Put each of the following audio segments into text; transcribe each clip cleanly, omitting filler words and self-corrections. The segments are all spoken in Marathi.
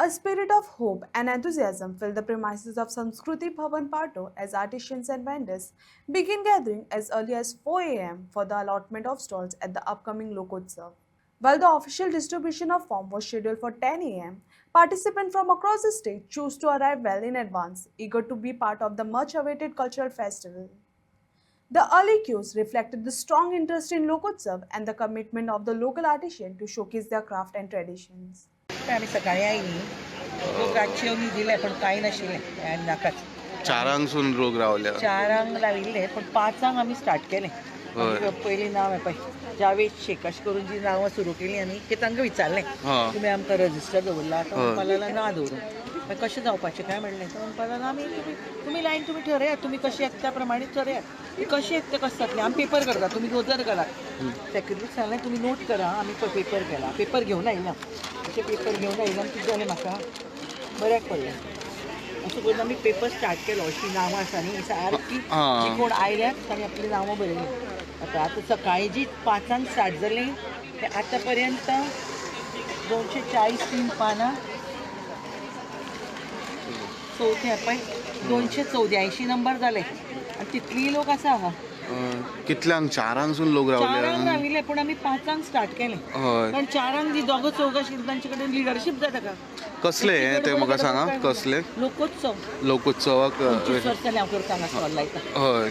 A spirit of hope and enthusiasm filled the premises of Sanskruti Bhavan Pato as artisans and vendors begin gathering as early as 4 a.m. for the allotment of stalls at the upcoming Lokotsav. While the official distribution of form was scheduled for 10 a.m., participants from across the state chose to arrive well in advance, eager to be part of the much awaited cultural festival. The early queues reflected the strong interest in Lokotsav and the commitment of the local artisan to showcase their craft and traditions. आम्ही सकाळी आयली लोक रातचे येवन दिले पण कांय नाशिल्लें आनी नाकाच चारांकसून रोग रावल्या. चारांक लाविल्ले पण 5 आमी स्टार्ट केलें पयलीं नांव पळय जावेद शेख अशें करून जी नांवां सुरू केलीं आमी ते तांकां विचारलें तुमी आमकां रजिस्टर दवरला तो म्हणपाक लागला ना दवरूं मागीर कशें जावपाचें काय म्हणलें तो म्हणपाक लागला आमी तुमी लायन तुमी ठरयात तुमी कशें येता त्या प्रमाणे ठरयात कशें येता कशें जातलें आमी पेपर करता तुमी नोंदर करात सेक्रेटरी सांगलें तुमी नोट करा आमी पेपर केला पेपर घेवन आयला अशें पेपर घेवन आयला कितें जालें म्हाका बऱ्याक पडलें अशें करून आमी पेपर स्टार्ट केलो अशीं नांवां आसा न्ही सारकी जी कोण आयल्यात तांणी आपलीं नांवां बरयलीं आतां सकाळीं जी 5 स्टार्ट जालीं ते आतां पर्यंत 240 पानां चवथें पळय 284 नंबर जाले आनी तितली लोक आसा हांगा कितल्यांक चारांकसून लोक रावले. चारांक राविल्ले पूण आमी 5 स्टार्ट केलें कारण चारांक जी दोगो चौग आशिल्ले तांचे कडेन लिडरशीप जाय ताका कसले ते म्हाका सांगा कसले लोकोत्सव लोकोत्सवाक 25 वर्सांनी हांव करता हांगा स्टॉल लायता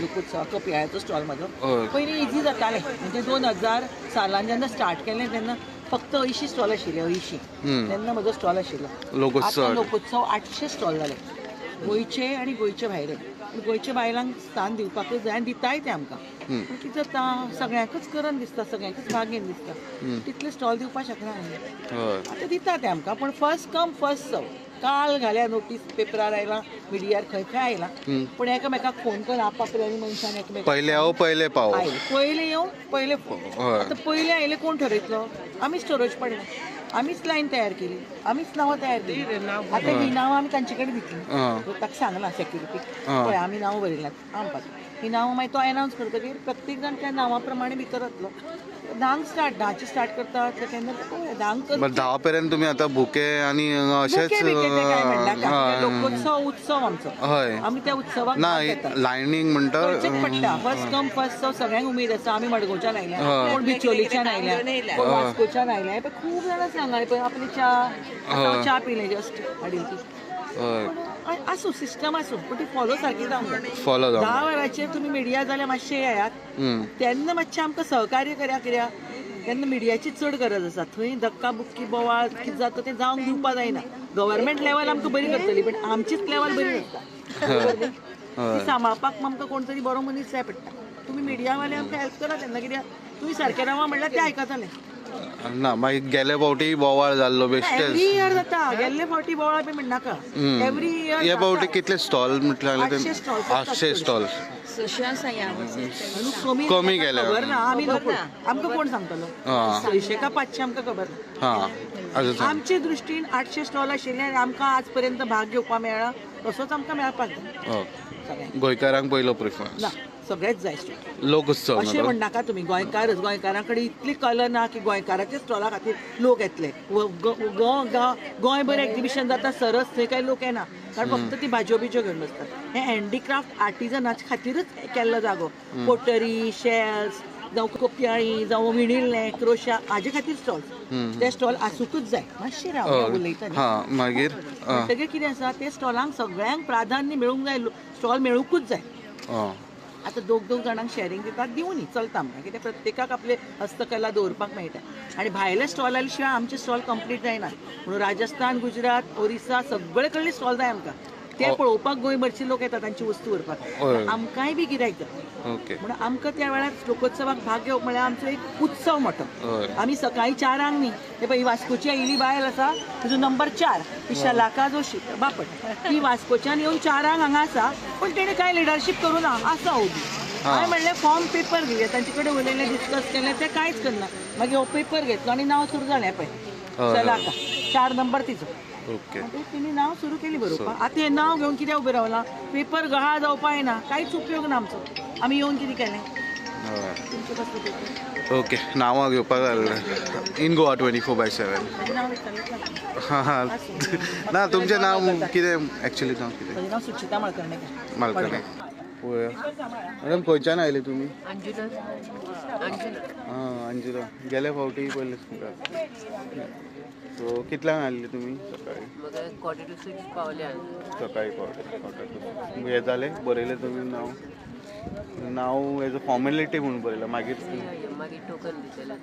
लोकोत्सव कपियाळाचो स्टॉल म्हाजो पयलीं इजी जातालें म्हणजे 2000 सालान जेन्ना स्टार्ट केलें तेन्ना फक्त 80 स्टॉल आशिल्ले 80 तेन्ना म्हजो स्टॉल आशिल्लो लोकोत्सव 800 स्टॉल जाले गोंयचे आनी गोंयचे भायले गोंयच्या बायलांक स्थान दिवपाकूच जाय आनी दिताय ते आमकां पूण कितें जाता सगळ्यांकच करण दिसता सगळ्यांकच भाग घेवन दिसता तितले स्टॉल दिवपाक शकना आतां दिता ते आमकां पूण फर्स्ट कम फर्स्ट सर्व काल घाल्या नोटीस पेपरार आयला मिडियार खंय खंय आयला पूण एकामेकाक फोन करून आपापल्यानी मनशान एकामेकाक पयले हांव पयले पाव पयले येवन पयले आतां पयले आयले कोण ठरयतलो आमीच ठरोवचें पडलें आमीच लायन तयार केली आमीच नांवां तयार केली आतां ही नांवां आमी तांचे कडेन दितली ताका सांगला सेक्युरिटीक पळय आमी नांवां बरयल्यात आमकां ही नांवां मागीर तो एनावन्स करतकीर प्रत्येक जाण त्या नांवा प्रमाणे भितर वतलो 10 स्टार्ट करतात केन्ना 10 पर्यंत तुम्ही आता बुके आणि असेच लोकोत्सव उत्सव आमचो आमी त्या उत्सवाक लायनींग म्हणटा पडटा फर्स्ट कम फर्स्ट सर्व सगळ्यांक उमेद आसा आमी मडगांवच्यान आयल्या कोण बिचोलीच्यान आयल्या कोण वास्कोच्यान आयल्या खूब जाणां सांगले पळय आपली च्या पिले जस्ट हाडील आसूं सिस्टम आसूं पूण ती फॉलो सारकी जावंक जाय फॉलो 10 वरांचेर तुमी मिडिया जाल्यार मातशें येयात तेन्ना मातशें आमकां सहकार्य कित्याक तेन्ना मिडियाची चड गरज आसा थंय धक्का बुक्की बोवाळ कितें जाता तें जावंक दिवपा जायना गव्हर्मेंट लेवल आमकां बरी करतली पूण आमचीच लेवल बरी नासता ती सांबाळपाक आमकां कोण तरी बरो मनीस जाय पडटा तुमी मिडियावाले आमकां हेल्प करा तेन्ना कित्याक तुमी सारकें रावा म्हणल्यार ते आयकतले ना मागीर गेले फावटी बोवाळ जाल्लो बेश्टेच एवरी इयर जाता गेल्ले फावटी बोवाळ बी म्हणनाका एवरी इयर ह्या फावटी कितले स्टॉल म्हटल्यार 800 स्टॉल कमी गेले खबर ना आमी आमकां कोण सांगतलो 600 का 500 आमकां खबर ना आमचे दृश्टीन 800 स्टॉल आशिल्ले आनी आमकां आज पर्यंत भाग घेवपाक मेळ्ळा तसोच आमकां मेळपाक जाय गोंयकारांक पयलो प्रिफरन्स ना सगळेच जाय लोकोत्सव अशें म्हणनाका तुमी गोंयकारां कडेन इतली कला ना की गोंयकाराच्या स्टॉला खातीर लोक येतले गोंयभर एक्झिबिशन जाता सरस थंय काय लोक येना कारण फक्त ती भाज्यो बिज्यो घेवन बसतात हे हँडीक्राफ्ट आर्टिजनाच्या खातीरच केल्लो जागो पोटरी शेल्स जावं कपयाळी जावं विणिल्लें क्रोशा हाजे खातीर स्टॉल ते स्टॉल आसूंकच जाय मातशें राव उलयता मागीर म्हणटकीर कितें आसा ते स्टॉलांक सगळ्यांक प्राधान्य मेळूंक जाय स्टॉल मेळूंकूच जाय आतां दोग जाणांक शेअरिंग दितात दिवनी चलता म्हणून कित्याक प्रत्येकाक आपले हस्तकला दवरपाक मेळटा आनी भायले स्टॉल आयले शिवाय आमचे स्टॉल कंप्लीट जायना म्हणून राजस्थान गुजरात ओरिसा सगळे कडले स्टॉल जाय आमकां ते पळोवपाक गोंयभरचे लोक येतात तांची वस्तू व्हरपाक आमकांय बी गिरायक जाता म्हणून आमकां त्या वेळार लोकोत्सवाक भाग घेवप म्हळ्यार आमचो एक उत्सव मोठो आमी सकाळीं 4 न्ही हे पळय वास्कोची आयिल्ली बायल आसा तिजो नंबर 4 ती शलाका जोशी बापट ती वास्कोच्यान येवन 4 हांगा आसा पूण तेणें कांय लिडरशीप करूं ना आसा उबी हांवें म्हणलें फॉर्म पेपर दिले तांचे कडेन उलयलें डिस्कस केलें तें कांयच करना मागीर हो पेपर घेतलो आनी नांव सुरू जालें पळय शलाका 4 नंबर तिजो तिणी नांव सुरू केली बरोवपाक आतां हें नांव घेवन कित्याक उबें रावलां पेपर गहाळ जावपा येना कांयच उपयोग ना आमचो आमी येवन कितें केलें तुमचे कसले पेपर? ओके नांवां घेवपाक लागलें इन गोवा 24/7. म्हजें नांव विचारलें हां हां ना तुमचें नांव कितें एक्चुली नांव कितें? म्हजें नांव सुचिता मळकर्णीकर. मालकणे पळया मॅडम खंयच्यान आयले तुमी? हां अंजुला गेल्या फावटी पयले सो कितल्यांक आयले तुमी? सकाळी सकाळी पावले हें जालें बरयलें तुमी नांव एज अ फॉर्मेलिटी म्हणून बरयलें मागीर मागीर टोकन दितले.